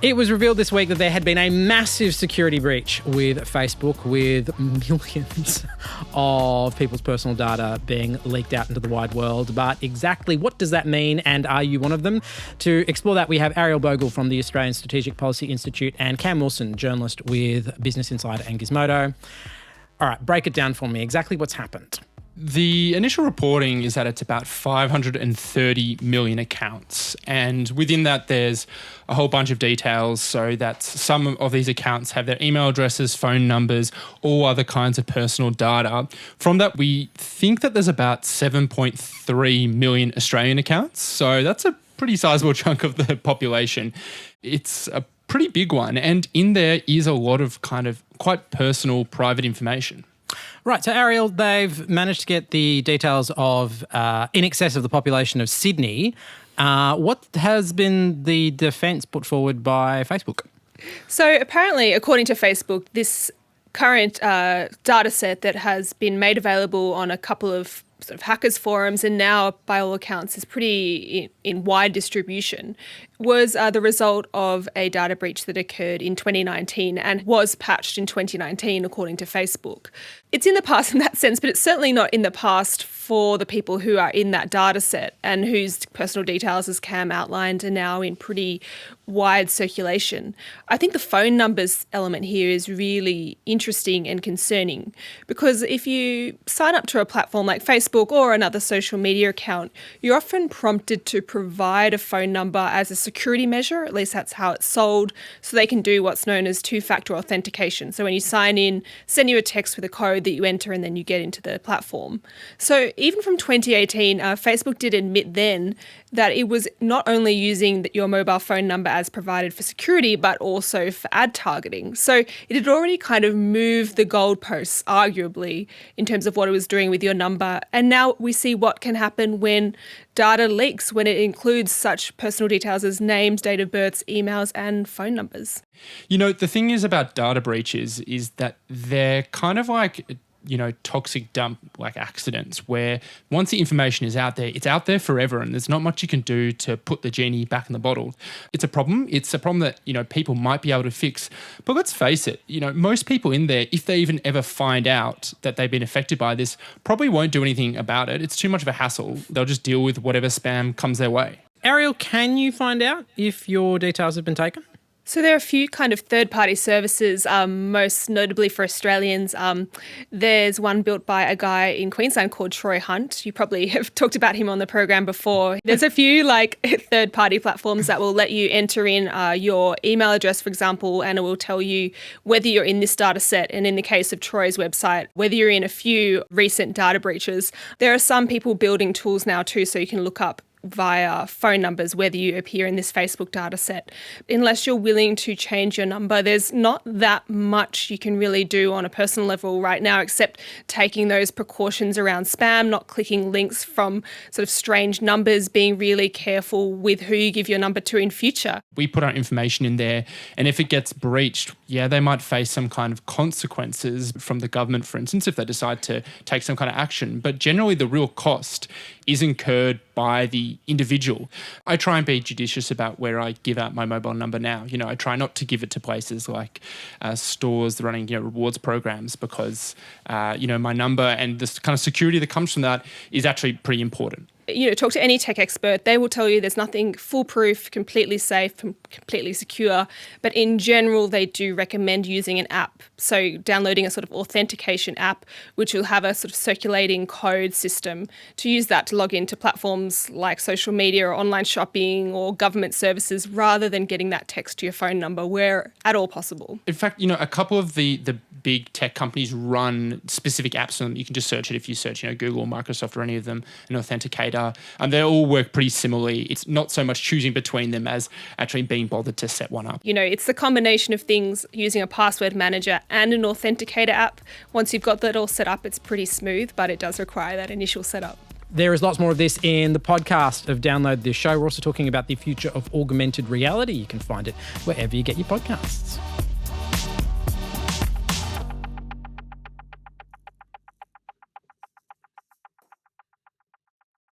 It was revealed this week that there had been a massive security breach with Facebook, with millions of people's personal data being leaked out into the wide world. But exactly what does that mean, and are you one of them? To explore that, we have Ariel Bogle from the Australian Strategic Policy Institute and Cam Wilson, journalist with Business Insider and GIZMODO. All right, break it down for me. Exactly what's happened. The initial reporting is that it's about 530 million accounts. And within that, there's a whole bunch of details. So that some of these accounts have their email addresses, phone numbers, all other kinds of personal data. From that, we think that there's about 7.3 million Australian accounts. So that's a pretty sizable chunk of the population. It's a pretty big one. And in there is a lot of kind of quite personal, private information. Right, so Ariel, they've managed to get the details of in excess of the population of Sydney. What has been the defence put forward by Facebook? So apparently, according to Facebook, this current data set that has been made available on a couple of sort of hackers forums and now, by all accounts, is pretty in wide distribution, was the result of a data breach that occurred in 2019 and was patched in 2019, according to Facebook. It's in the past in that sense, but it's certainly not in the past for the people who are in that data set and whose personal details, as Cam outlined, are now in pretty wide circulation. I think the phone numbers element here is really interesting and concerning, because if you sign up to a platform like Facebook or another social media account, you're often prompted to provide a phone number as a security measure. At least that's how it's sold, so they can do what's known as two-factor authentication. So when you sign in, send you a text with a code that you enter and then you get into the platform. So even from 2018, Facebook did admit then that it was not only using your mobile phone number as provided for security, but also for ad targeting. So it had already kind of moved the goalposts, arguably, in terms of what it was doing with your number. And now we see what can happen when data leaks, when it includes such personal details as names, date of births, emails, and phone numbers. You know, the thing is about data breaches is that they're kind of like, you know, toxic dump like accidents, where once the information is out there, it's out there forever and there's not much you can do to put the genie back in the bottle. It's a problem. It's a problem that, you know, people might be able to fix. But let's face it, you know, most people in there, if they even ever find out that they've been affected by this, probably won't do anything about it. It's too much of a hassle. They'll just deal with whatever spam comes their way. Ariel, can you find out if your details have been taken? So there are a few kind of third-party services, most notably for Australians. There's one built by a guy in Queensland called Troy Hunt. You probably have talked about him on the program before. There's a few like third-party platforms that will let you enter in your email address, for example, and it will tell you whether you're in this data set. And in the case of Troy's website, whether you're in a few recent data breaches. There are some people building tools now too, so you can look up via phone numbers whether you appear in this Facebook data set. Unless you're willing to change your number, there's not that much you can really do on a personal level right now, except taking those precautions around spam, not clicking links from sort of strange numbers, being really careful with who you give your number to in future. We put our information in there, and if it gets breached, yeah, they might face some kind of consequences from the government, for instance, if they decide to take some kind of action. But generally the real cost is incurred by the individual. I try and be judicious about where I give out my mobile number now. You know, I try not to give it to places like stores running, you know, rewards programs, because, you know, my number and this kind of security that comes from that is actually pretty important. You know, talk to any tech expert, they will tell you there's nothing foolproof, completely safe, completely secure. But in general, they do recommend using an app. So downloading a sort of authentication app, which will have a sort of circulating code system, to use that to log into platforms like social media or online shopping or government services, rather than getting that text to your phone number where at all possible. In fact, you know, a couple of the big tech companies run specific apps on them. You can just search it if you search, you know, Google or Microsoft or any of them, an authenticator. And they all work pretty similarly. It's not so much choosing between them as actually being bothered to set one up. You know, it's the combination of things, using a password manager and an authenticator app. Once you've got that all set up, it's pretty smooth, but it does require that initial setup. There is lots more of this in the podcast of Download This Show. We're also talking about the future of augmented reality. You can find it wherever you get your podcasts.